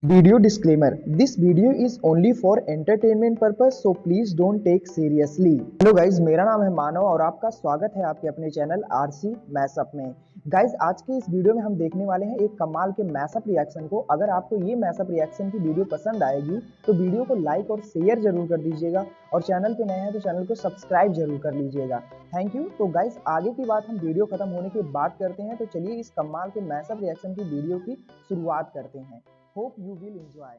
Video disclaimer: This video is only for entertainment purpose, so please don't take seriously. Hello guys, मेरा नाम है मानव और आपका स्वागत है आपके अपने चैनल आरसी मैशअप में। गाइज, आज के इस वीडियो में हम देखने वाले हैं एक कमाल के मैशअप रिएक्शन को। अगर आपको ये मैशअप रिएक्शन की वीडियो पसंद आएगी तो वीडियो को लाइक और शेयर जरूर कर दीजिएगा और चैनल पे नए हैं तो चैनल को सब्सक्राइब जरूर कर लीजिएगा। Thank you. तो गाइज, आगे की बात हम वीडियो खत्म होने के बाद करते हैं, तो चलिए इस कमाल के मैशअप रिएक्शन की वीडियो की शुरुआत करते हैं। Hope you will enjoy.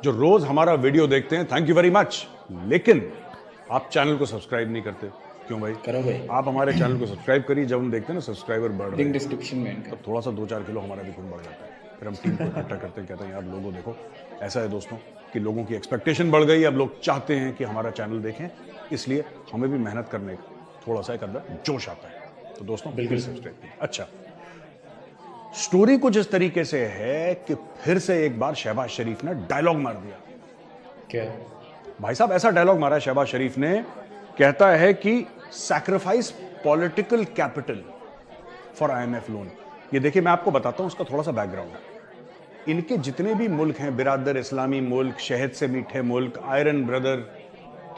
जो रोज हमारा वीडियो देखते हैं, थैंक यू वेरी मच, लेकिन आप चैनल को सब्सक्राइब नहीं करते। क्यों भाई? करो भाई। आप हमारे चैनल को सब्सक्राइब करिए। जब हम देखते हैं ना सब्सक्राइबर बढ़ रहे हैं, डिस्क्रिप्शन में तो थोड़ा सा 2-4 किलो हमारा भी खून बढ़ जाता है। फिर हम टीम को इकट्ठा करते हैं, कहते हैं यार लोगों देखो, ऐसा है दोस्तों कि लोगों की एक्सपेक्टेशन बढ़ गई। अब लोग चाहते हैं कि हमारा चैनल देखें, इसलिए हमें भी मेहनत करने का थोड़ा सा एक अंदर जोश आता है। तो दोस्तों बिल्कुल सब्सक्राइब कीजिए। अच्छा, स्टोरी कुछ इस तरीके से है कि फिर से एक बार शहबाज शरीफ ने डायलॉग मार दिया। क्या भाई साहब, ऐसा डायलॉग मारा है शहबाज शरीफ ने, कहता है कि sacrifice political capital for IMF loan. ये देखिए, मैं आपको बताता हूं उसका थोड़ा सा बैकग्राउंड। इनके जितने भी मुल्क हैं, बिरादर इस्लामी मुल्क, शहद से मीठे मुल्क, आयरन ब्रदर,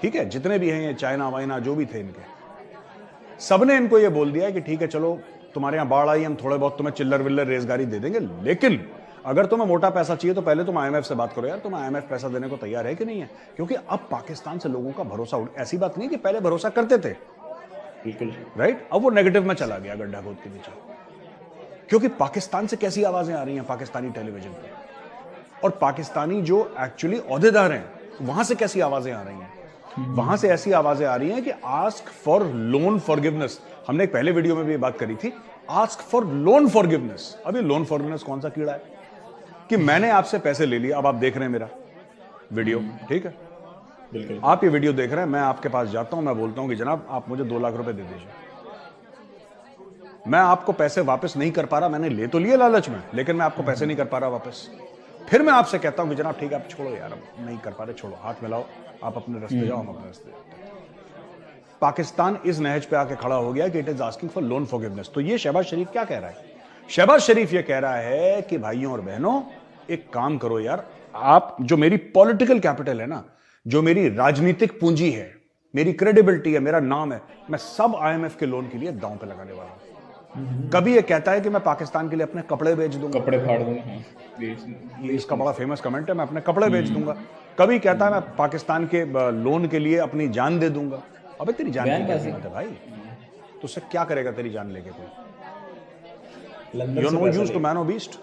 ठीक है, जितने भी हैं, ये चाइना वाइना जो भी थे, इनके सबने इनको ये बोल दिया है कि ठीक है चलो, तुम्हारे यहां बाढ़ आई, हम थोड़े बहुत तुम्हें चिल्लर विल्लर रेजगारी दे देंगे, लेकिन अगर तुम्हें मोटा पैसा चाहिए तो पहले तुम आईएमएफ से बात करो। यार, तुम आईएमएफ पैसा देने को तैयार है कि नहीं है? क्योंकि अब पाकिस्तान से लोगों का भरोसा उठ, ऐसी बात नहीं कि पहले भरोसा करते थे, बिल्कुल राइट, अब वो नेगेटिव में चला गया गड्ढा खोद के नीचे। क्योंकि पाकिस्तान से कैसी आवाजें आ रही हैं पाकिस्तानी टेलीविजन पर, और पाकिस्तानी जो एक्चुअली ओहदेदार हैं वहां से कैसी आवाजें आ रही हैं। वहां से ऐसी आवाजें आ रही हैं कि आस्क फॉर लोन फॉरगिवनेस। हमने एक पहले वीडियो में भी बात करी थी, आस्क फॉर लोन फॉरगिवनेस। अभी लोन फॉरगिवनेस कौन सा कीड़ा है कि मैंने आपसे पैसे ले लिए, अब आप देख रहे हैं मेरा वीडियो, ठीक है, बिल्कुल। आप ये वीडियो देख रहे हैं, मैं आपके पास जाता हूं, मैं बोलता हूं कि जनाब आप मुझे 2 लाख रुपए दे दीजिए। मैं आपको पैसे वापस नहीं कर पा रहा, मैंने ले तो लिए लालच में, लेकिन मैं आपको पैसे नहीं कर पा रहा वापस। फिर मैं आपसे कहता हूं कि जनाब ठीक है, आप छोड़ो यार, अब नहीं कर पा रहे, छोड़ो, हाथ मिलाओ, आप अपने रास्ते जाओ, हम अपने रास्ते जाते हैं। पाकिस्तान इस नहज पे आके खड़ा हो गया कि it is asking for loan forgiveness. तो ये शहबाज शरीफ क्या कह रहा है? शहबाज शरीफ ये कह रहा है कि भाइयों और बहनों, एक काम करो यार, आप जो मेरी पॉलिटिकल कैपिटल है ना, जो मेरी राजनीतिक पूंजी है, मेरी क्रेडिबिलिटी है, मेरा नाम है, मैं सब आईएमएफ के लोन के लिए दांव पे लगाने वाला हूं। कभी ये कहता है कि मैं पाकिस्तान के लिए अपने कपड़े बेच दूंगा, कपड़े फाड़ दूंगा, इसका बड़ा फेमस कमेंट है, मैं अपने कपड़े बेच दूंगा। कभी कहता है मैं पाकिस्तान के लोन के लिए अपनी जान दे दूंगा। अबे तेरी जान की क्या कीमत है भाई? तो उससे क्या करेगा तेरी जान लेके कोई? You know used to man of beast.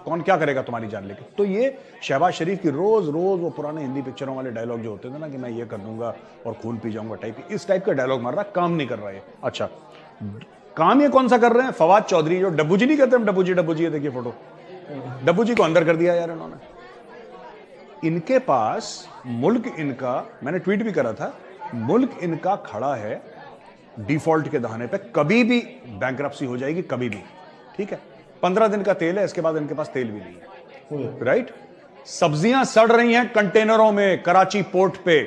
कौन क्या करेगा तुम्हारी जान लेके? तो ये शहबाज शरीफ की रोज रोज वो पुराने हिंदी पिक्चरों वाले डायलॉग जो होते थे ना कि मैं ये कर दूंगा और खून पी जाऊंगा टाइप, इस टाइप का डायलॉग मार रहा, काम नहीं कर रहा है। अच्छा, काम ये कौन सा कर रहे हैं? फवाद चौधरी, जो डब्बू जी नहीं कहते हम, डब्बू जी ये देखिए फोटो, डब्बू जी को अंदर कर दिया यार इन्होंने। इनके पास मुल्क इनका, मैंने ट्वीट भी करा था, मुल्क इनका खड़ा है डिफॉल्ट के दहाने पे, कभी भी बैंकरप्सी हो जाएगी, कभी भी, ठीक है। 15 दिन का तेल है, इसके बाद इनके पास तेल भी नहीं है, राइट। सब्जियां सड़ रही हैं कंटेनरों में कराची पोर्ट पे,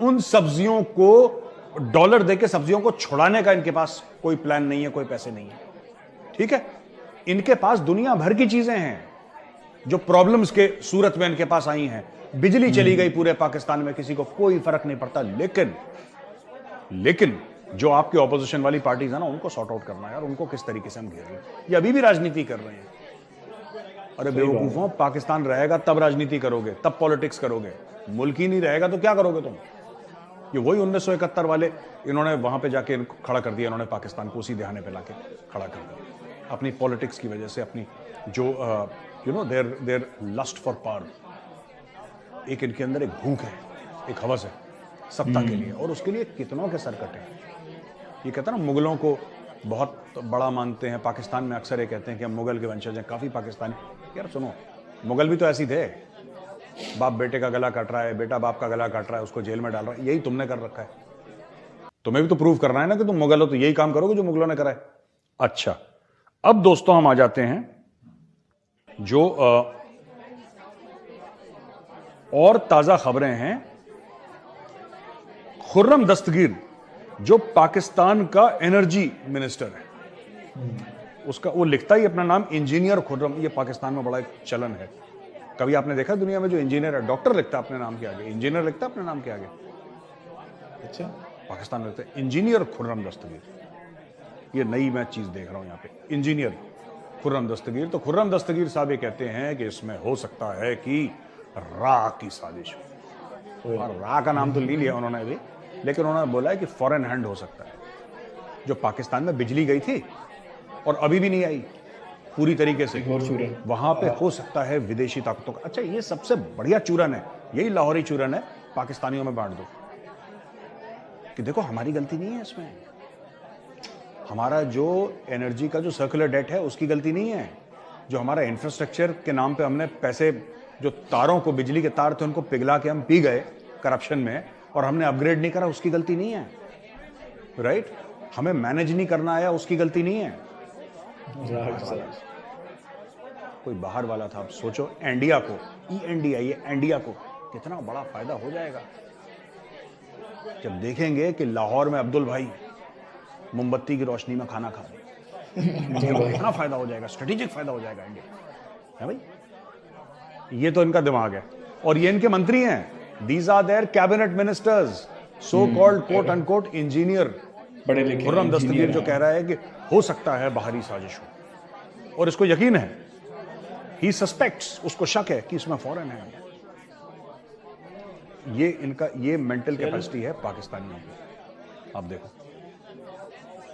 उन सब्जियों को डॉलर देके सब्जियों को छुड़ाने का इनके पास कोई प्लान नहीं है, कोई पैसे नहीं है, ठीक है। इनके पास दुनिया भर की चीजें हैं जो प्रॉब्लम्स के सूरत में इनके पास आई हैं। बिजली चली गई पूरे पाकिस्तान में, किसी को कोई फर्क नहीं पड़ता, लेकिन जो आपके ऑपोजिशन वाली पार्टीज है ना, उनको सॉर्ट आउट करना है यार, उनको किस तरीके से हम घेर रहे हैं। ये अभी भी राजनीति कर रहे हैं। अरे बेवकूफों, पाकिस्तान रहेगा तब राजनीति करोगे, तब पॉलिटिक्स करोगे। मुल्क ही नहीं रहेगा तो क्या करोगे तुम? ये वही 1971 वाले, इन्होंने वहां पे जाके खड़ा कर दिया, इन्होंने पाकिस्तान को उसी दहाने पे लाके खड़ा कर दिया अपनी पॉलिटिक्स की वजह से, अपनी जो you know their lust for power. एक इनके अंदर एक भूख है, एक हवस है सत्ता के लिए, और उसके लिए कितनों के सर कटे हैं। ये कहते हैं ना, मुगलों को बहुत बड़ा मानते हैं, पाकिस्तान में अक्सर ये कहते हैं कि हम मुगल के वंशज हैं, काफी पाकिस्तानी। यार सुनो, मुगल भी तो ऐसे थे, बाप बेटे का गला काट रहा है, बेटा बाप का गला काट रहा है, उसको जेल में डाल रहा है, यही तुमने कर रखा है। तुम्हें भी तो प्रूव करना है ना कि तुम मुगल हो, तो यही काम करोगे जो मुगलों ने करा है। अच्छा, अब दोस्तों हम आ जाते हैं जो और ताजा खबरें हैं। खुर्रम दस्तगीर जो पाकिस्तान का एनर्जी मिनिस्टर है, उसका वो लिखता ही अपना नाम इंजीनियर खुर्रम। ये पाकिस्तान में बड़ा एक चलन है। कभी आपने देखा दुनिया में जो इंजीनियर है, डॉक्टर लिखता है अपने नाम के आगे, इंजीनियर लिखता है अपने नाम के आगे? अच्छा, पाकिस्तान में लिखते हैं इंजीनियर खुर्रम दस्तगीर। ये नई मैं चीज देख रहा हूं यहाँ पे, इंजीनियर खुर्रम दस्तगीर। तो खुर्रम दस्तगीर साहब ये कहते हैं कि इसमें हो सकता है कि रा की साजिश हो। और रा का नाम तो ले लिया उन्होंने भी, लेकिन उन्होंने बोला है कि फॉरेन हैंड हो सकता है। जो पाकिस्तान में बिजली गई थी और अभी भी नहीं आई पूरी तरीके से, और चूरन वहां पे हो सकता है विदेशी ताकतों का। अच्छा, ये सबसे बढ़िया चूरन है, यही लाहौरी चूरन है, पाकिस्तानियों में बांट दो कि देखो हमारी गलती नहीं है इसमें। हमारा जो एनर्जी का जो सर्कुलर डेट है उसकी गलती नहीं है। जो हमारा इंफ्रास्ट्रक्चर के नाम पे हमने पैसे, जो तारों को, बिजली के तार थे उनको पिघला के हम पी गए करप्शन में और हमने अपग्रेड नहीं करा, उसकी गलती नहीं है। राइट? हमें मैनेज नहीं करना आया, उसकी गलती नहीं है। कोई बाहर वाला था, अब सोचो इंडिया को, ये इंडिया को कितना बड़ा फायदा हो जाएगा जब देखेंगे कि लाहौर में अब्दुल भाई मोमबत्ती की रोशनी में खाना खा रहे। कितना फायदा हो जाएगा, स्ट्रेटेजिक फायदा हो जाएगा इंडिया है भाई। ये तो इनका दिमाग है और ये इनके मंत्री हैं। These are their cabinet ministers, so called quote unquote engineer. बड़े लिखे खुर्रम दस्तगीर जो कह रहा है कि हो सकता है बाहरी साजिश हो, और इसको यकीन है, ही सस्पेक्ट्स, उसको शक है कि इसमें फॉरेन है। ये इनका, ये मेंटल कैपेसिटी है पाकिस्तानियों की। आप देखो,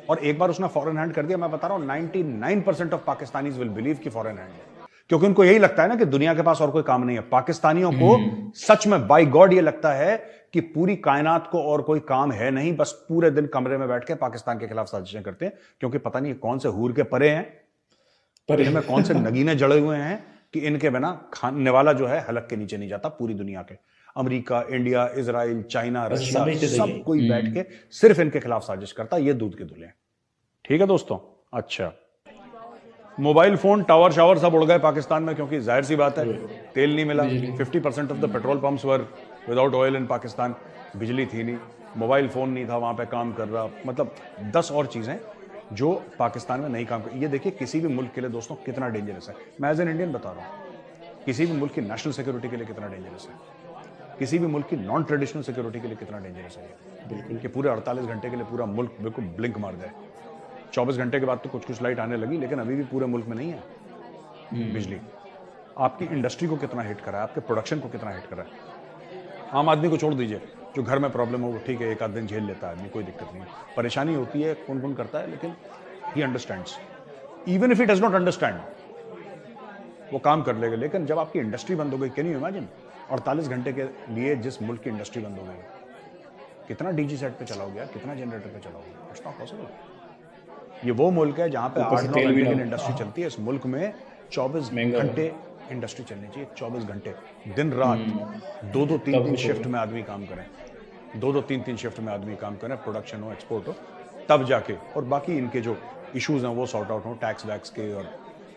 और एक बार उसने फॉरेन हैंड कर दिया, मैं बता रहा हूं 99% ऑफ पाकिस्तानीज विल बिलीव कि फॉरेन हैंड है, क्योंकि उनको यही लगता है ना कि दुनिया के पास और कोई काम नहीं है। पाकिस्तानियों को सच में बाय गॉड ये लगता है कि पूरी कायनात को और कोई काम है नहीं, बस पूरे दिन कमरे में बैठ के पाकिस्तान के खिलाफ साजिशें करते हैं, क्योंकि पता नहीं कौन से हूर के परे हैं, इनमें कौन से नगीने जड़े हुए हैं कि इनके बिना खाने वाला जो है हलक के नीचे नहीं जाता। पूरी दुनिया के, America, India, Israel, China, Russia, सब कोई बैठ के सिर्फ इनके खिलाफ साजिश करता। ये दूध के धुले। ठीक है दोस्तों। अच्छा, मोबाइल फोन, टावर शावर सब उड़ गए पाकिस्तान में, क्योंकि जाहिर सी बात है तेल नहीं मिला। 50% of the petrol pumps were without oil in Pakistan. बिजली थी नहीं, मोबाइल फोन नहीं था वहां पे काम कर रहा, मतलब 10 और चीजें जो पाकिस्तान में नहीं काम कर। ये देखिए किसी भी मुल्क के लिए दोस्तों कितना डेंजरस है। मैं एज एन इंडियन बता रहा हूं, किसी भी मुल्क की नेशनल सिक्योरिटी के लिए कितना डेंजरस है, किसी भी मुल्क की नॉन ट्रेडिशनल सिक्योरिटी के लिए कितना डेंजरस है। बिल्कुल कि पूरे 48 घंटे के लिए पूरा मुल्क बिल्कुल ब्लिंक मार जाए। 24 घंटे के बाद तो कुछ कुछ लाइट आने लगी, लेकिन अभी भी पूरे मुल्क में नहीं है बिजली। आपकी इंडस्ट्री को कितना हिट करा है, आपके प्रोडक्शन को कितना हिट करा है। आम आदमी को छोड़ दीजिए, जो घर में प्रॉब्लम हो ठीक है, एक आध दिन झेल लेता है आदमी, कोई दिक्कत नहीं है। परेशानी होती है, कौन कौन करता है, लेकिन he understands. Even if he does not understand, वो काम कर लेगा। लेकिन जब आपकी इंडस्ट्री बंद हो गई, कैन यू इमेजिन 48 घंटे के लिए जिस मुल्क की इंडस्ट्री बंद हो गई, कितना डीजी सेट पे चलाओगे यार, कितना जनरेटर पे चलाओगे? It's not possible. ये वो मुल्क है जहां पे 8-9 घंटे की इंडस्ट्री चलती है। इस मुल्क में 24 घंटे इंडस्ट्री चलनी चाहिए, 24 घंटे दिन रात, 2-2, 3-3 शिफ्ट में आदमी काम करें, 2-2, 3-3 शिफ्ट में आदमी काम करें, प्रोडक्शन हो, एक्सपोर्ट हो, तब जाके, और बाकी इनके जो इश्यूज हैं वो सॉर्ट आउट हो, टैक्स वैक्स के और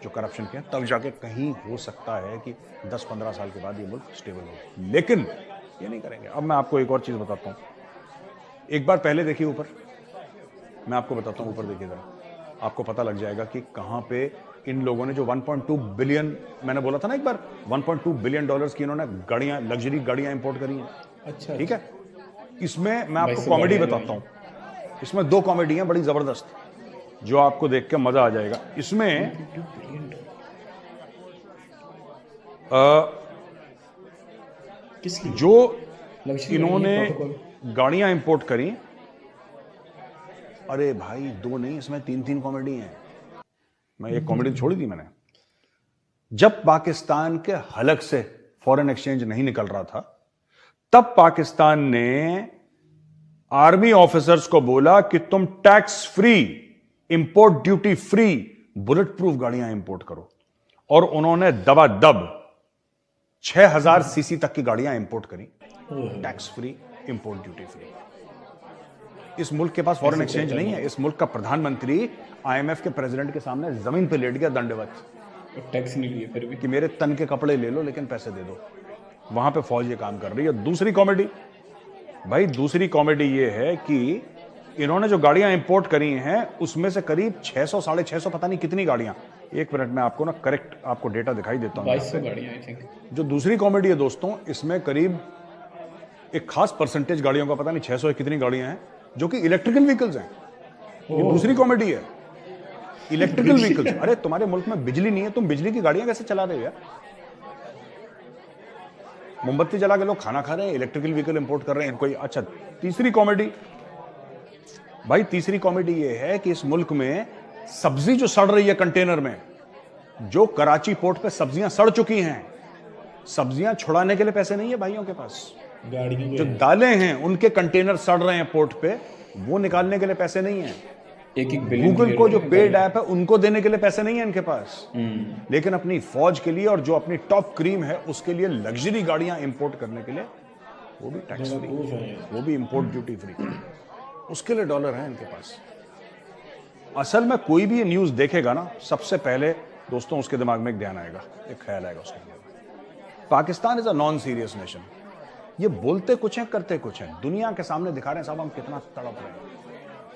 जो करप्शन के, तब जाके कहीं हो सकता है कि 10-15 साल के बाद ये मुल्क स्टेबल हो। लेकिन ये नहीं करेंगे। अब मैं आपको एक और चीज बताता हूं, एक बार पहले देखिए ऊपर, मैं आपको बताता हूं ऊपर देखिए जरा, आपको पता लग जाएगा कि कहां पे इन लोगों ने जो 1.2 बिलियन, मैंने बोला था ना एक बार, 1.2 बिलियन डॉलर्स की इन्होंने गाड़ियां, लग्जरी गाड़ियां इंपोर्ट करी हैं। अच्छा, ठीक है। इसमें मैं आपको कॉमेडी बताता हूं, इसमें 2 कॉमेडी हैं बड़ी जबरदस्त, जो आपको देख के मजा आ जाएगा। इसमें जो इन्होंने गाड़ियां इंपोर्ट करी, अरे भाई 2 नहीं, इसमें 3-3 कॉमेडी हैं। मैं एक कॉमेडी छोड़ी थी मैंने। जब पाकिस्तान के हलक से फॉरेन एक्सचेंज नहीं निकल रहा था, तब पाकिस्तान ने आर्मी ऑफिसर्स को बोला कि तुम tax free, import duty free bullet proof गाड़ियां इंपोर्ट करो, और उन्होंने दबादब 6000 सीसी तक की गाड़ियां इंपोर्ट करी, tax free, import duty free. इस मुल्क के पास फॉरेन एक्सचेंज नहीं है। इस मुल्क का प्रधानमंत्री आईएमएफ के प्रेसिडेंट के सामने जमीन पे लेट गया दंडवत, टैक्स नहीं लिए फिर भी, कि मेरे तन के कपड़े ले लो लेकिन पैसे दे दो। वहां पे फौज ये काम कर रही है। दूसरी कॉमेडी, भाई दूसरी कॉमेडी ये है कि इन्होंने जो गाड़ियां इंपोर्ट करी हैं उसमें से करीब 600 650 पता नहीं कितनी गाड़ियां, एक मिनट में आपको ना करेक्ट आपको डेटा दिखाई देता हूं। 2200 गाड़ियां आई थिंक। जो दूसरी कॉमेडी है दोस्तों, इसमें करीब एक खास परसेंटेज गाड़ियों का पता नहीं 600 कितनी गाड़ियां हैं जो कि इलेक्ट्रिकल व्हीकल्स हैं। ये दूसरी कॉमेडी है, इलेक्ट्रिकल व्हीकल्स। अरे तुम्हारे मुल्क में बिजली नहीं है, तुम बिजली की गाड़ियां कैसे चला रहे हो यार? मोमबत्ती जला के लोग खाना खा रहे हैं, इलेक्ट्रिकल व्हीकल इंपोर्ट कर रहे हैं कोई। अच्छा, तीसरी कॉमेडी भाई, तीसरी कॉमेडी ये है कि इस मुल्क में सब्जी जो सड़ रही है कंटेनर में, जो कराची पोर्ट पे सब्जियां सड़ चुकी हैं, सब्जियां छुड़ाने के लिए पैसे नहीं है भाइयों के पास। गाड़ियों जो दालें हैं उनके कंटेनर सड़ रहे हैं पोर्ट पे, वो निकालने के लिए पैसे नहीं है। एक बिलियन गूगल को जो पेड ऐप है उनको देने के लिए पैसे नहीं है इनके पास। लेकिन अपनी फौज के लिए और जो अपनी टॉप क्रीम है उसके लिए लग्जरी गाड़ियां इंपोर्ट करने के लिए, वो भी टैक्स फ्री, वो भी इंपोर्ट ड्यूटी फ्री, उसके लिए डॉलर है इनके पास। असल में कोई भी ये न्यूज देखेगा ना, सबसे पहले दोस्तों उसके दिमाग में एक ध्यान आएगा, एक ख्याल आएगा उसके दिमाग में, Pakistan is a non serious nation. ये बोलते कुछ हैं, करते कुछ हैं। दुनिया के सामने दिखा रहे हैं साहब हम कितना तड़प रहे हैं,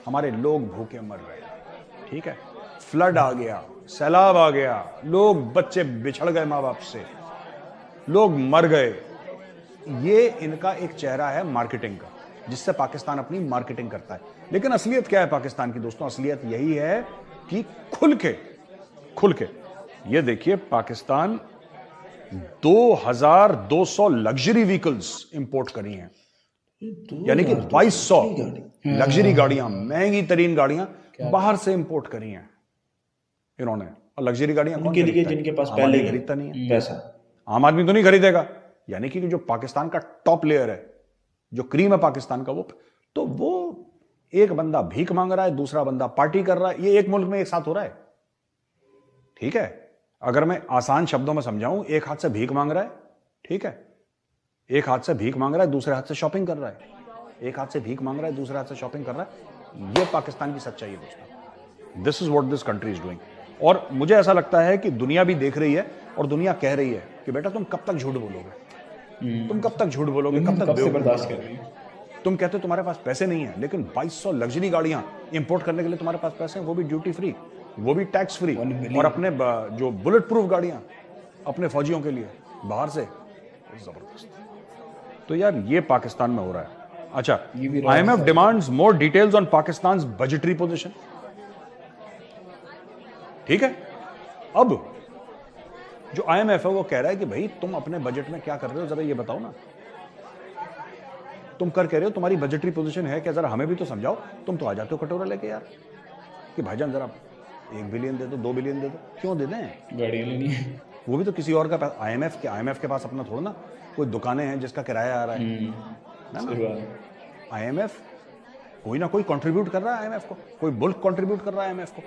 हमारे लोग भूखे मर रहे हैं, ठीक है, फ्लड आ गया, सैलाब आ गया, लोग बच्चे बिछड़ गए माँ बाप से, लोग मर गए। ये इनका एक चेहरा है मार्केटिंग का, जिससे पाकिस्तान अपनी मार्केटिंग करता है। लेकिन असलियत क्या है पाकिस्तान की दोस्तों? असलियत यही है कि खुल के ये देखिए, पाकिस्तान 2200 लग्जरी व्हीकल्स इंपोर्ट करी हैं, यानी कि 2200 लग्जरी गाड़ियां, महंगी तरीन गाड़ियां बाहर से इंपोर्ट करी हैं इन्होंने। और लग्जरी गाड़ियां कौन उनके लिए खरीदता है? जिनके पास आम पहले आदमी खरीदता नहीं है, पैसा, आम आदमी तो नहीं खरीदेगा। यानी कि जो पाकिस्तान का टॉप लेयर है, जो क्रीम है पाकिस्तान का, वो एक बंदा भीख मांग रहा है, दूसरा बंदा पार्टी कर रहा है। ये एक मुल्क में एक साथ हो रहा है, ठीक है। अगर मैं आसान शब्दों में समझाऊं, एक हाथ से भीख मांग रहा है, ठीक है, एक हाथ से भीख मांग रहा है, दूसरे हाथ से शॉपिंग कर रहा है, एक हाथ से भीख मांग रहा है, दूसरे हाथ से शॉपिंग कर रहा है। ये पाकिस्तान की सच्चाई है दोस्तों। This is what this country is doing. और मुझे ऐसा लगता है कि दुनिया भी देख रही है और दुनिया कह रही है कि बेटा तुम कब तक झूठ बोलोगे, तुम कब तक झूठ बोलोगे, कब तक से बर्दाश्त कर रही है। तुम कहते हो तुम्हारे पास पैसे नहीं है, लेकिन 2200 लग्जरी गाड़ियां इंपोर्ट करने के लिए तुम्हारे पास पैसे हैं, वो भी ड्यूटी फ्री, वो भी टैक्स फ्री, और अपने जो बुलेट प्रूफ गाड़ियां अपने फौजियों के लिए बाहर से। जबरदस्त। तो यार ये पाकिस्तान में हो रहा है। अच्छा, IMF demands more details on Pakistan budgetary position, ठीक है। अब जो IMF है वो कह रहा है कि भाई तुम अपने बजट में क्या कर रहे हो, जरा ये बताओ ना, तुम कर कह रहे हो, तुम्हारी बजटरी पोजीशन है क्या, जरा हमें भी तो समझाओ। तुम तो आ जाते हो कटोरा लेके यार कि भाईजान जरा 1 बिलियन दे दो, 2 बिलियन दे दो। क्यों दे दें? गाड़ियां लेनी है, वो भी तो किसी और का पैसा। IMF के पास अपना थोड़ा ना कोई दुकानें हैं जिसका किराया आ रहा है ना। IMF कोई ना कोई कंट्रीब्यूट कर रहा है IMF को, कोई मुल्क कंट्रीब्यूट कर रहा है IMF को,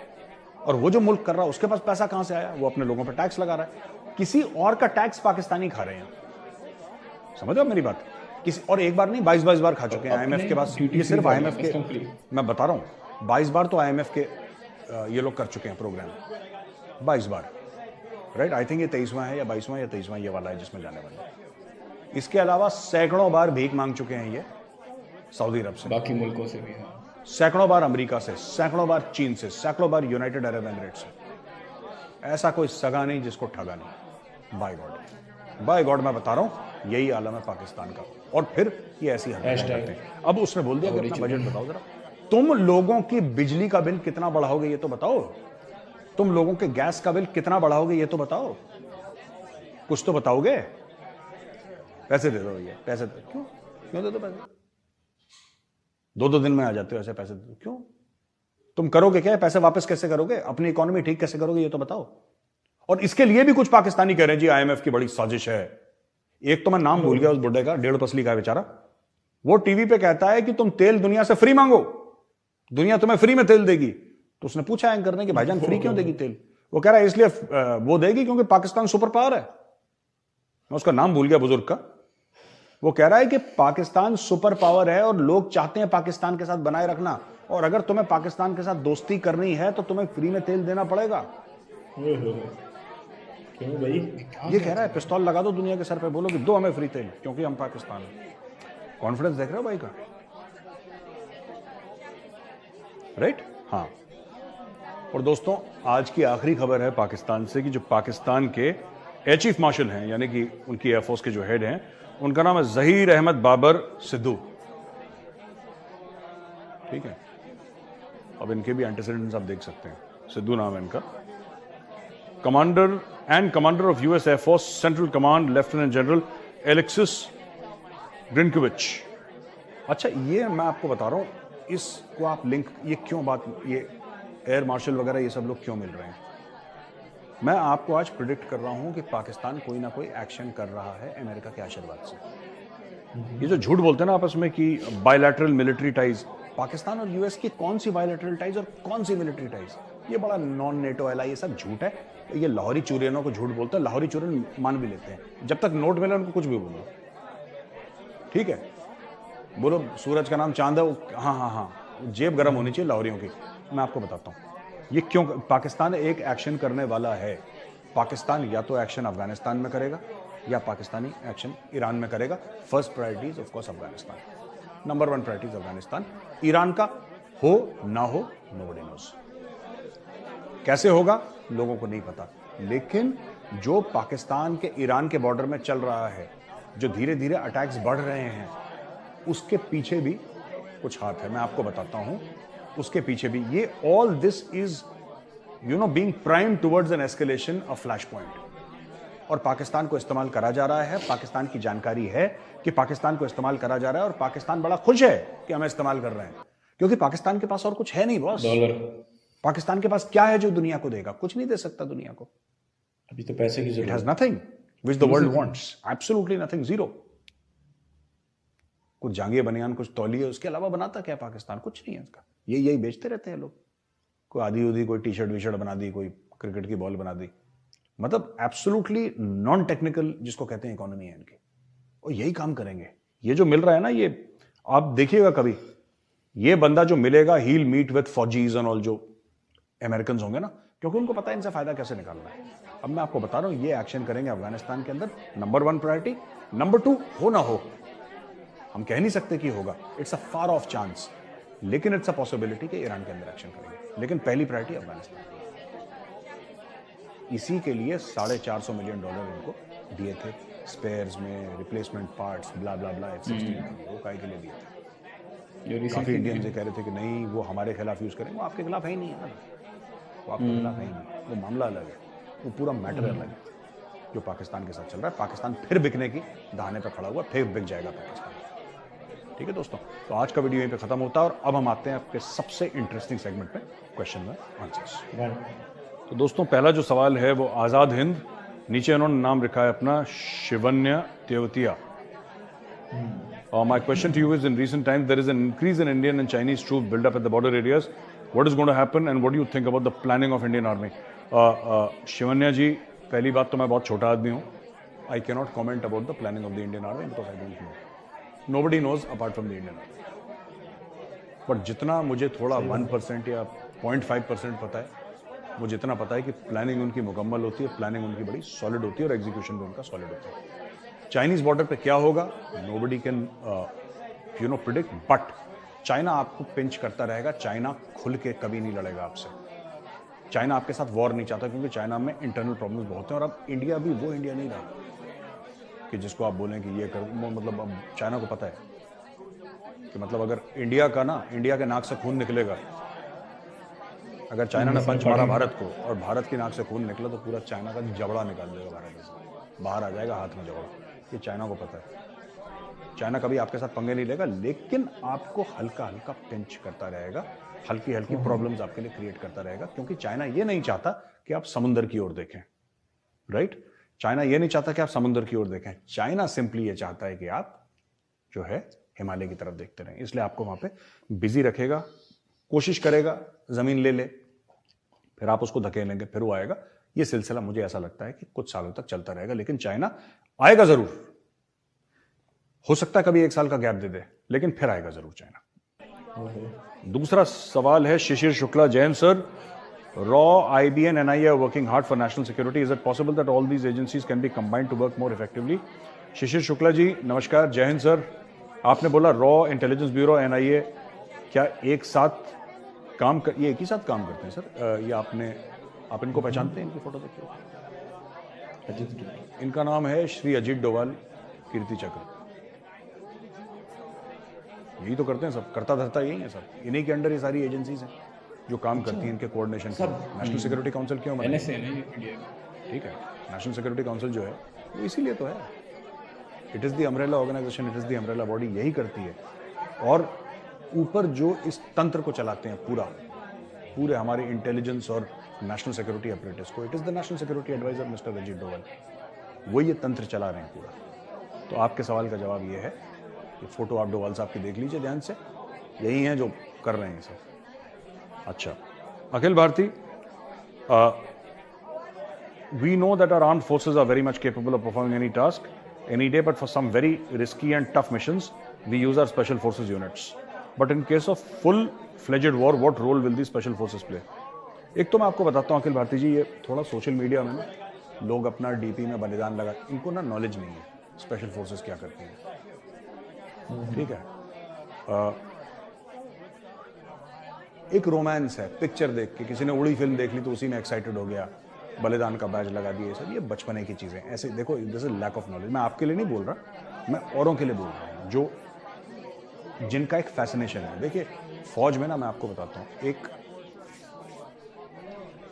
और वो जो मुल्क कर रहा है उसके पास पैसा कहां से आया? वो अपने लोगों पर टैक्स लगा रहा है। किसी और का टैक्स पाकिस्तानी खा रहे हैं, समझ रहे हो मेरी बात? किसी और एक बार नहीं, 22 बार खा चुके हैं IMF के पास। ये सिर्फ IMF के, मैं बता रहा हूं, 22 बार तो IMF के ये लोग कर चुके हैं प्रोग्राम, 22 बार, राइट। आई थिंक ये 23वां है या 22वां या 23वां ये वाला है जिसमें जाने वाला है। इसके अलावा सैकड़ों बार भीख मांग चुके हैं ये सऊदी अरब से, बाकी मुल्कों से भी, सैकड़ों बार अमेरिका से, सैकड़ों बार चीन से, सैकड़ों बार यूनाइटेड अरब एमिरेट्स से। ऐसा कोई सगा नहीं जिसको ठगा नहीं। बाय गॉड मैं बता रहा हूं, यही आलम है पाकिस्तान का। और फिर ये ऐसी हरकतें करते हैं। अब उसने बोल दिया कि अपना बजट बताओ जरा, तुम लोगों की बिजली का बिल कितना बढ़ाओगे ये तो बताओ, तुम लोगों के गैस का बिल कितना बढ़ाओगे ये तो बताओ, कुछ तो बताओगे। पैसे दे दो भैया, पैसे दे। क्यों दे दो पैसे? 2-2 दिन में आ जाते हो, ऐसे पैसे दे दो क्यों? तुम करोगे क्या? पैसे वापस कैसे करोगे? अपनी इकोनॉमी ठीक कैसे करोगे ये तो बताओ। और इसके लिए भी कुछ पाकिस्तानी कह रहे हैं जी IMF की बड़ी साजिश है। एक तो मैं नाम भूल गया उस बुड्ढे का, 1.5 पसली का बेचारा, वो टीवी पे कहता है कि तुम तेल दुनिया से फ्री मांगो, दुनिया तुम्हें फ्री में तेल देगी। तो उसने पूछा एंकर ने कि भाईजान फ्री क्यों देगी तेल? वो कह रहा है इसलिए वो देगी क्योंकि पाकिस्तान सुपर पावर है। मैं उसका नाम भूल गया बुजुर्ग का। वो कह रहा है कि पाकिस्तान सुपर पावर है और लोग चाहते हैं पाकिस्तान के साथ बनाए रखना, और अगर तुम्हें पाकिस्तान के साथ दोस्ती करनी है तो तुम्हें फ्री में तेल देना पड़ेगा। क्यों भाई? ये कह रहा है पिस्तौल लगा दो दुनिया के सर पे, बोलो कि दो हमें फ्री तेल क्योंकि हम पाकिस्तान हैं। कॉन्फिडेंस देख रहे हो भाई का? राइट? हाँ। और दोस्तों आज की आखिरी खबर है पाकिस्तान से कि जो पाकिस्तान के एयर चीफ मार्शल हैं, यानी कि उनकी एयरफोर्स के जो हेड हैं, उनका नाम है जहीर अहमद बाबर सिद्धू। ठीक है, अब इनके भी एंटीसीडेंट्स आप देख सकते हैं। सिद्धू नाम है इनका। Commander of US air force central command lieutenant general Alexis Grinkewitch. अच्छा, ये मैं आपको बता रहा हूं, इसको आप लिंक, ये क्यों बात, ये एयर मार्शल वगैरह ये सब लोग क्यों मिल रहे हैं? मैं आपको आज प्रिडिक्ट कर रहा हूं कि पाकिस्तान कोई ना कोई एक्शन कर रहा है अमेरिका के आशीर्वाद से। ये जो झूठ बोलते हैं ना आपस में कि बायलैटरल मिलिट्री टाइज, पाकिस्तान और यूएस की कौन सी बायलैटरल टाइज और कौन सी मिलिट्री टाइज? ये बड़ा नॉन नेटो एलाई, ये सब झूठ है। ये लाहौरी चुरियनों को झूठ बोलते हैं, लाहौरी चुरियन मान भी लेते हैं। जब तक नोट मिले उनको कुछ भी बोलो, ठीक है? बोलो सूरज का नाम चांद है, हाँ हाँ हाँ, जेब गर्म होनी चाहिए लाहौरियों की। मैं आपको बताता हूँ ये क्यों। पाकिस्तान एक एक्शन करने वाला है। पाकिस्तान या तो एक्शन अफगानिस्तान में करेगा या पाकिस्तानी एक्शन ईरान में करेगा। First priority is of course Afghanistan, number 1 priority is Afghanistan. Iran का हो ना हो नोबडी नोस। कैसे होगा लोगों को नहीं पता, लेकिन जो पाकिस्तान के ईरान के बॉर्डर में चल रहा है, जो धीरे धीरे अटैक्स बढ़ रहे हैं, उसके पीछे भी कुछ हाथ है। मैं आपको बताता हूं उसके पीछे भी। ये all this is being prime towards an escalation of flash point. और पाकिस्तान को इस्तेमाल करा जा रहा है। पाकिस्तान की जानकारी है कि पाकिस्तान को इस्तेमाल करा जा रहा है और पाकिस्तान बड़ा खुश है कि हमें इस्तेमाल कर रहे हैं, क्योंकि पाकिस्तान के पास और कुछ है नहीं बॉस। डॉलर। पाकिस्तान के पास क्या है जो दुनिया को देगा? कुछ नहीं दे सकता दुनिया को। अभी तो पैसे की इट जरूरत has nothing which the world wants, absolutely nothing, zero. कुछ जांघिया बनियान, कुछ तौलिए, उसके अलावा बनाता क्या पाकिस्तान? कुछ नहीं है उसका। यही बेचते रहते हैं लोग। कोई आधी उधी कोई टी शर्ट वी शर्ट बना दी, कोई क्रिकेट की बॉल बना दी, मतलब एब्सोल्युटली नॉन टेक्निकल जिसको कहते हैं इकोनॉमी है इनकी। और यही काम करेंगे। ये जो मिल रहा है ना, ये आप देखिएगा कभी, ये बंदा जो मिलेगा, he will meet with faujis and all, जो अमेरिकन होंगे ना, क्योंकि उनको पता है इनसे फायदा कैसे निकालना है। अब मैं आपको बता रहा हूं, ये एक्शन करेंगे अफगानिस्तान के अंदर, नंबर 1 प्रायोरिटी। नंबर 2 हो ना हो, हम कह नहीं सकते कि होगा, it's a far of chance, लेकिन इट्स अ पॉसिबिलिटी कि ईरान के अंदर एक्शन करेंगे। लेकिन पहली प्रायोरिटी अफगानिस्तान। इसी के लिए $450 मिलियन इनको दिए थे, स्पेयर्स में, रिप्लेसमेंट पार्ट्स, ब्ला ब्ला ब्ला, वो काय के लिए दिए थे। काफी इंडियंस ये कह रहे थे कि नहीं वो हमारे खिलाफ यूज करेंगे। वो आपके खिलाफ है ही नहीं है ना, वो आपके खिलाफ है ही नहीं। वो मामला अलग है, वो पूरा मैटर अलग है जो पाकिस्तान के साथ चल रहा है। पाकिस्तान फिर बिकने की दहाने पर खड़ा हुआ, फिर बिक जाएगा पाकिस्तान। ठीक है दोस्तों, तो आज का वीडियो यहीं पे खत्म होता है और अब हम आते हैं आपके सबसे इंटरेस्टिंग सेगमेंट पे, क्वेश्चन एंड आंसर्स। तो दोस्तों पहला जो सवाल है वो आजाद हिंद, नीचे उन्होंने नाम लिखा है अपना Shivanya Tewatia. My question to you is, in recent times there is an increase in Indian and Chinese troops build up at the border areas. What is going to happen and what do you think about the planning of Indian Army? Shivanya जी, पहली बात तो मैं बहुत छोटा आदमी हूँ। I cannot comment about the planning of the Indian Army because I don't know. Nobody knows apart from the Indian Army. But जितना मुझे थोड़ा 1% या 0.5% पता है, वो जितना पता है कि प्लानिंग उनकी मुकम्मल होती है, प्लानिंग उनकी बड़ी सॉलिड होती है और एग्जीक्यूशन भी उनका सॉलिड होता है। चाइनीज बॉर्डर पे क्या होगा, nobody can predict, but China आपको पिंच करता रहेगा। चाइना खुल के कभी नहीं लड़ेगा आपसे। चाइना आपके साथ वॉर नहीं चाहता, क्योंकि चाइना में इंटरनल प्रॉब्लम्स बहुत हैं। और अब इंडिया भी वो इंडिया नहीं रहा कि जिसको आप बोलें कि ये कर, मतलब अब चाइना को पता है कि मतलब अगर इंडिया के नाक से खून निकलेगा, अगर चाइना ने पंच मारा भारत को और भारत की नाक से खून निकला तो पूरा चाइना का जबड़ा निकाल देगा, भारत से बाहर आ जाएगा हाथ में जबड़ा। ये चाइना को पता है। चाइना कभी आपके साथ पंगे नहीं लेगा, लेकिन आपको हल्का हल्का पिंच करता रहेगा, हल्की हल्की प्रॉब्लम्स आपके लिए क्रिएट करता रहेगा, क्योंकि चाइना ये नहीं चाहता कि आप समुद्र की ओर देखें। राइट? चाइना ये नहीं चाहता कि आप समुद्र की ओर देखें। चाइना सिंपली ये चाहता है कि आप जो है हिमालय की तरफ देखते रहें। इसलिए आपको वहां पे बिजी रखेगा, कोशिश करेगा जमीन ले ले, फिर आप उसको धकेलेंगे, फिर वो आएगा। ये सिलसिला मुझे ऐसा लगता है कि कुछ सालों तक चलता रहेगा, लेकिन चाइना आएगा जरूर। हो सकता है कभी 1 साल का गैप दे दे, लेकिन फिर आएगा जरूर चाइना। दूसरा सवाल है शिशिर शुक्ला, जैन सर, रॉ, IB and NIA are working hard for national security. Is it possible that all these agencies can be combined to work more effectively? शिशिर शुक्ला जी नमस्कार, जय हिंद सर। आपने बोला रॉ, इंटेलिजेंस ब्यूरो, NIA क्या एक साथ ये एक ही साथ काम करते हैं सर। ये आप इनको पहचानते हैं? इनकी फोटो देखिए, इनका नाम है श्री अजीत डोवाल कीर्ति चक्र। यही तो करते हैं सब, करता धरता यही है सब। इन्हीं के अंडर ये सारी एजेंसीज हैं जो काम करती हैं इनके कोऑर्डिनेशन सब। नेशनल सिक्योरिटी काउंसिल क्यों बना? NSA नहीं इंडिया में। ठीक है, नेशनल सिक्योरिटी काउंसिल जो है वो इसीलिए तो है। It is the umbrella organization, it is the umbrella body, यही करती है। और ऊपर जो इस तंत्र को चलाते हैं पूरे हमारे इंटेलिजेंस और नेशनल सिक्योरिटी अपरेटस को, it is the national security advisor mister Ajit Doval, वो ये तंत्र चला रहे हैं पूरा। तो आपके सवाल का जवाब ये है कि फोटो आप डोवाल साहब की देख लीजिए ध्यान से, यही हैं जो कर रहे हैं सब। अच्छा, अखिल Bharti, we know that our armed forces are very much capable of performing any task any day, but for some very risky and tough missions we use our special forces units. But in case of full-fledged war, what role will these special forces play? एक तो मैं आपको बताता हूँ अखिल भारती जी, ये थोड़ा social media में ना लोग अपना डीपी में बलिदान लगा, इनको ना नॉलेज नहीं है स्पेशल फोर्सेस क्या करती हैं। ठीक है, एक रोमांस है, पिक्चर देख के किसी ने उड़ी फिल्म देख ली तो उसी में एक्साइटेड हो गया, बलिदान का बैज लगा दिए, सब ये बचपने की चीज़ें ऐसे। देखो, this is lack of knowledge. मैं आपके लिए नहीं बोल रहा, मैं औरों के लिए बोल रहा हूँ जो जिनका एक फैसिनेशन है। देखिए, फौज में ना मैं आपको बताता हूँ, एक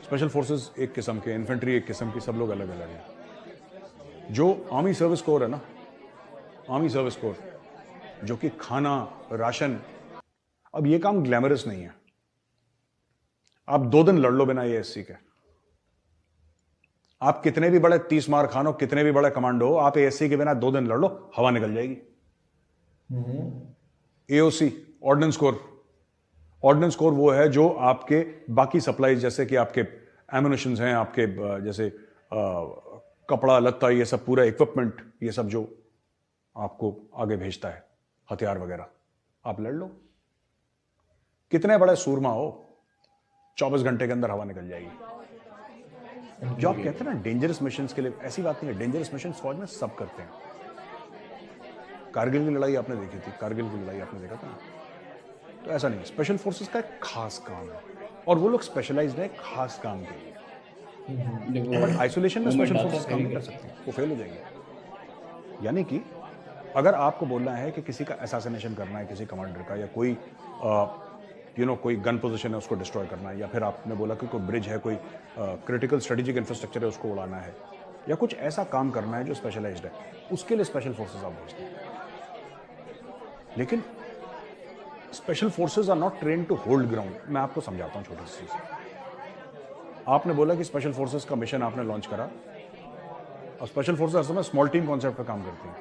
स्पेशल फोर्सेस एक किस्म के, इन्फेंट्री एक किस्म की, सब लोग अलग अलग हैं। जो आर्मी सर्विस कोर है ना, आर्मी सर्विस कोर, जो कि खाना, राशन, अब ये काम ग्लैमरस नहीं है। आप 2 दिन लड़ लो बिना ASC के, आप कितने भी बड़े 30 मार खान हो, कितने भी बड़े कमांडो हो, आप ASC के बिना 2 दिन लड़ लो, हवा निकल जाएगी। AOC, ordnance corps, ordnance corps वो है जो आपके बाकी सप्लाईज, जैसे कि आपके एम्युनिशंस हैं, आपके जैसे कपड़ा लत्ता, ये सब पूरा इक्विपमेंट, ये सब जो आपको आगे भेजता है, हथियार वगैरह, आप लड़ लो। कितने बड़े सूरमा हो, 24 घंटे के अंदर हवा निकल जाएगी। जो आप कहते हैं ना डेंजरस मिशंस के लिए, ऐसी बात नहीं है। डेंजरस मिशन फौज में सब करते हैं। कारगिल की लड़ाई आपने देखी थी, कारगिल की लड़ाई आपने देखा था ना? तो ऐसा नहीं, स्पेशल फोर्सेस का एक खास काम है और वो लोग स्पेशलाइज्ड है खास काम के लिए। बट आइसोलेशन में स्पेशल फोर्सेस काम नहीं कर सकते, वो फेल हो जाएंगे। यानी कि अगर आपको बोलना है कि किसी का असैसिनेशन करना है, किसी कमांडर का, या कोई कोई गन पोजीशन है उसको डिस्ट्रॉय करना है, या फिर आपने बोला कि कोई ब्रिज है, कोई क्रिटिकल स्ट्रेटेजिक इंफ्रास्ट्रक्चर है उसको उड़ाना है, या कुछ ऐसा काम करना है जो स्पेशलाइज्ड है, उसके लिए स्पेशल फोर्सेस आप भेजते हैं। लेकिन special forces are not trained to hold ground. मैं आपको समझाता हूँ छोटी सी चीज। आपने बोला कि स्पेशल फोर्सेस का मिशन आपने लॉन्च करा, और स्पेशल फोर्सेस हर समय स्मॉल टीम कॉन्सेप्ट पर काम करती हैं।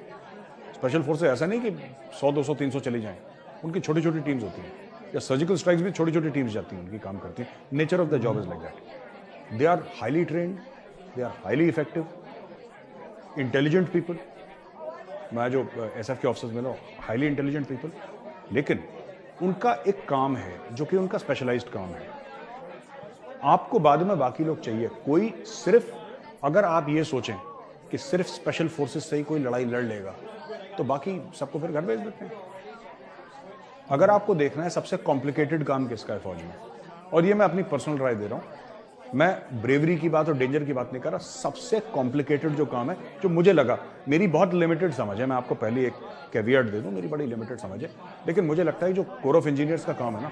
स्पेशल फोर्सेस ऐसा नहीं कि 100, 200, 300 चली जाएं, उनकी छोटी छोटी टीम्स होती हैं, या सर्जिकल स्ट्राइक्स भी छोटी छोटी टीम्स जाती हैं, उनकी काम करती हैं। Nature of the job is like that. They are highly trained, they are highly effective, intelligent people. मैं जो SF के ऑफिसर्स मिला, हाईली इंटेलिजेंट पीपल, लेकिन उनका एक काम है जो कि उनका स्पेशलाइज्ड काम है। आपको बाद में बाकी लोग चाहिए। कोई सिर्फ, अगर आप ये सोचें कि सिर्फ स्पेशल फोर्सेस से ही कोई लड़ाई लड़ लेगा, तो बाकी सबको फिर घर भेज देते हैं। अगर आपको देखना है सबसे कॉम्प्लिकेटेड काम किसका है फौज में, और ये मैं अपनी पर्सनल राय दे रहा हूं, मैं ब्रेवरी की बात और डेंजर की बात नहीं कर रहा, सबसे कॉम्प्लिकेटेड जो काम है, जो मुझे लगा, मेरी बहुत लिमिटेड समझ है, मैं आपको पहले एक कैवियट दे दूं, मेरी बड़ी लिमिटेड समझ है, लेकिन मुझे लगता है जो कोर ऑफ इंजीनियर्स का काम है ना,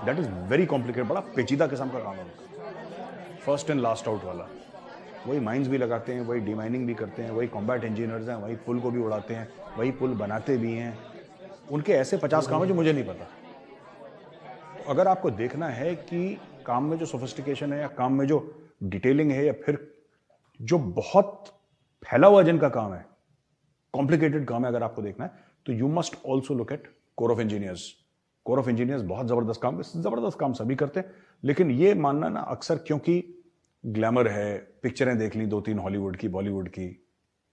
दैट इज वेरी कॉम्प्लिकेटेड, बड़ा पेचीदा किस्म का काम है उनका। फर्स्ट एंड लास्ट आउट वाला, वही माइंस भी लगाते हैं, वही डिमाइनिंग भी करते हैं, वही कॉम्बैट इंजीनियर्स हैं, वही पुल को भी उड़ाते हैं, वही पुल बनाते भी हैं। उनके ऐसे 50 काम है जो मुझे नहीं पता। तो अगर आपको देखना है कि काम में जो सोफिस्टिकेशन है, या काम में जो डिटेलिंग है, या फिर जो बहुत फैला हुआ जिनका काम है, कॉम्प्लिकेटेड काम है, अगर आपको देखना है, तो you must also look at core of engineers. Core of engineers बहुत जबरदस्त काम सभी करते हैं, लेकिन ये मानना ना अक्सर, क्योंकि ग्लैमर है, पिक्चरें देख ली 2-3 हॉलीवुड की, बॉलीवुड की,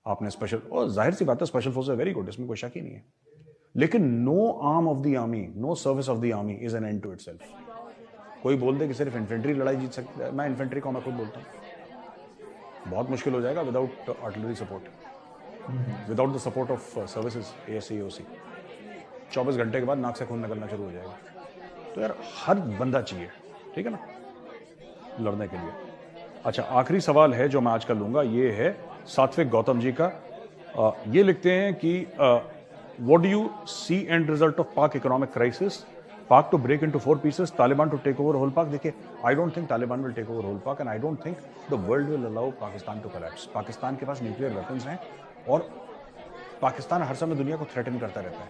आपने स्पेशल, और जाहिर सी बात है स्पेशल फोर्स वेरी गुड, इसमें कोई शक ही नहीं है, लेकिन no arm of the army, no service of the army is an end to itself. कोई बोल दे कि सिर्फ इन्फेंट्री लड़ाई जीत सकती है, मैं इन्फेंट्री को मैं खुद बोलता हूँ, बहुत मुश्किल हो जाएगा without artillery support, without the support of services ASC AOC। 24 घंटे के बाद नाक से खून निकलना शुरू हो जाएगा। तो यार हर बंदा चाहिए, ठीक है ना, लड़ने के लिए। अच्छा, आखिरी सवाल है जो मैं आज का लूंगा, ये है सात्विक गौतम जी का। ये लिखते हैं कि what do you see end result of Pak economic crisis, Pak to break into 4 pieces, Taliban to take over whole Pak. देखिए, I don't think Taliban will take over whole Pak and I don't think the world will allow Pakistan to collapse. Pakistan के पास nuclear weapons हैं और पाकिस्तान हर समय दुनिया को threaten करता रहता है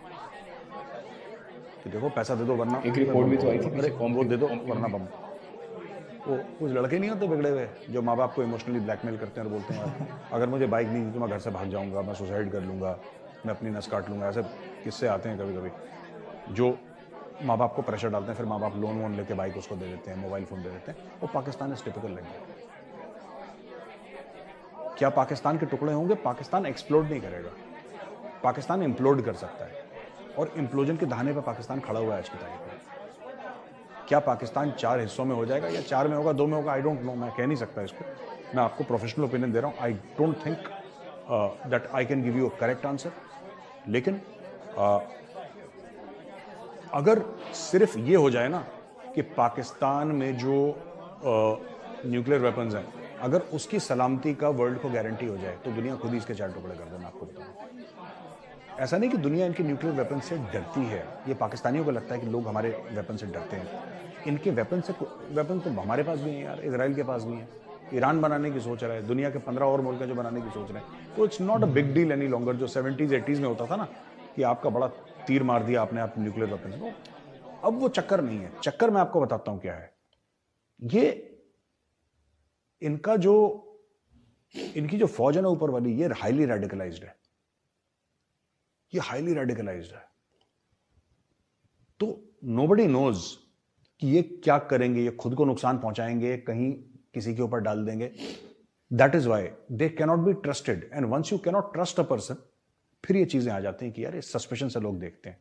कि देखो पैसा दे दो वरना, एक रिपोर्ट भी तो आई थी अरे वो दे दो वरना बम। वो कुछ लड़के नहीं होते बिगड़े हुए जो माँ बाप को इमोशनली ब्लैकमेल करते हैं और बोलते हैं अगर मुझे बाइक नहीं दी तो मैं घर से भाग जाऊंगा, मैं सुसाइड कर लूंगा, मैं अपनी नस काट लूंगा। ऐसे किस्से आते हैं कभी कभी जो माँ बाप को प्रेशर डालते हैं, फिर माँ बाप लोन वोन लेके बाइक उसको दे देते हैं, मोबाइल फ़ोन दे देते हैं। वो पाकिस्तान इज टिपिकल लैंग्वेज। क्या पाकिस्तान के टुकड़े होंगे? पाकिस्तान एक्सप्लोड नहीं करेगा, पाकिस्तान इम्प्लोड कर सकता है और इम्प्लोजन के दहाने पर पाकिस्तान खड़ा हुआ है आज की तारीख में। क्या पाकिस्तान 4 हिस्सों में हो जाएगा या 4 में होगा, 2 में होगा? आई डोंट नो, मैं कह नहीं सकता इसको। मैं आपको प्रोफेशनल ओपिनियन दे रहा हूँ। आई don't think that I can give you a correct answer. लेकिन अगर सिर्फ ये हो जाए ना कि पाकिस्तान में जो न्यूक्लियर वेपन्स हैं, अगर उसकी सलामती का वर्ल्ड को गारंटी हो जाए तो दुनिया खुद ही इसके 4 टुकड़े कर देना। आपको बताऊँ, ऐसा नहीं कि दुनिया इनके न्यूक्लियर वेपन से डरती है। ये पाकिस्तानियों को लगता है कि लोग हमारे वेपन से डरते हैं। इनके वेपन तो हमारे पास भी हैं यार, इजराइल के पास भी हैं। ईरान बनाने की सोच रहा है, दुनिया के 15 और मुल्क जो बनाने की सोच रहे हैं। तो it's not a big deal any longer. जो 70s 80s में होता था ना कि आपका बड़ा तीर मार दिया आपने आप न्यूक्लियर वेपन से, अब वो चक्कर नहीं है। चक्कर मैं आपको बताता हूं क्या है। ये इनकी जो फौज है ना ऊपर वाली, ये हाईली रेडिकलाइज्ड है। ये हाईली रेडिकलाइज्ड है। तो नोबडी नोज कि ये क्या करेंगे। ये खुद को नुकसान पहुंचाएंगे, कहीं किसी के ऊपर डाल देंगे। That is why they cannot be trusted. And once you cannot trust a person, फिर ये चीजें आ जाती हैं कि यार, सस्पेशन से लोग देखते हैं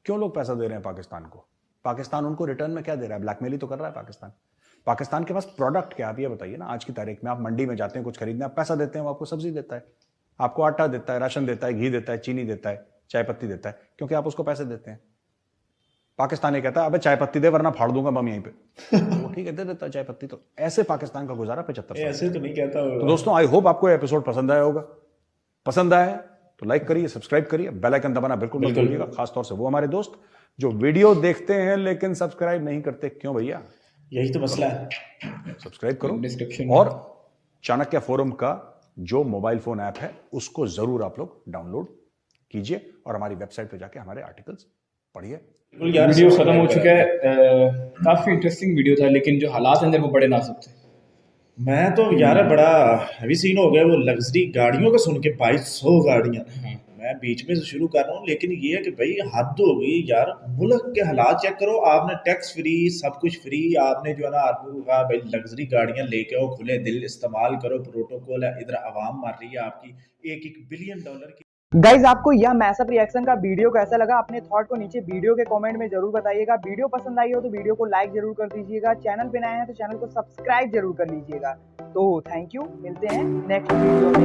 क्यों लोग पैसा दे रहे हैं पाकिस्तान को। पाकिस्तान उनको रिटर्न में क्या दे रहा है? ब्लैकमेल ही तो कर रहा है पाकिस्तान। पाकिस्तान के पास प्रोडक्ट क्या है? आप ये बताइए ना। आज की तारीख में आप मंडी में जाते हैं कुछ खरीदने, आप पैसा देते हैं, वो आपको सब्जी देता है, आपको आटा देता है, राशन देता है, घी देता है, चीनी देता है, चाय पत्ती देता है, क्योंकि आप उसको पैसे देते हैं। पाकिस्तान ये कहता है अबे चाय पत्ती दे वरना फाड़ दूंगा बम यहीं पे। वो ठीक है, दे देता है चाय पत्ती। तो ऐसे पाकिस्तान का गुजारा 75 साल। ऐसे तो नहीं कहता होगा। तो दोस्तों, आई होप आपको एपिसोड पसंद आया होगा। पसंद आया है तो लाइक करिए, सब्सक्राइब करिए, बेल आइकन दबाना बिल्कुल मत भूलिएगा। खासतौर से वो हमारे दोस्त जो वीडियो देखते हैं लेकिन सब्सक्राइब नहीं करते। क्यों भैया? यही तो मसला है। सब्सक्राइब करो। डिस्क्रिप्शन और चाणक्य फोरम का जो मोबाइल फोन ऐप है उसको जरूर आप लोग डाउनलोड कीजिए और हमारी वेबसाइट पे जाके हमारे आर्टिकल्स पढ़िए। वीडियो खत्म हो चुका है। काफी इंटरेस्टिंग वीडियो था, लेकिन जो हालात हैं वो बड़े नाजुक थे। मैं तो यार बड़ा हैवी सीन हो गया वो लग्जरी गाड़ियों को सुन के। 2200 गाड़ियां मैं बीच में से शुरू कर रहा हूँ, लेकिन ये है कि भाई हद हो गई यार। मुल्क के हालात चेक करो। आपने टैक्स फ्री, सब कुछ फ्री, आपने जो है ना आदमी को कहा भाई लग्जरी गाड़ियां लेके आओ, खुले दिल इस्तेमाल करो, प्रोटोकॉल है। इधर आवाम मर रही है आपकी $1 बिलियन की। गाइज, आपको यह मैसअप रिएक्शन का वीडियो कैसा लगा? अपने थॉट को नीचे वीडियो के कमेंट में जरूर बताइएगा। वीडियो पसंद आई हो तो वीडियो को लाइक जरूर कर दीजिएगा। चैनल पे नए हैं तो चैनल को सब्सक्राइब जरूर कर लीजिएगा। तो थैंक यू, मिलते हैं नेक्स्ट वीडियो में।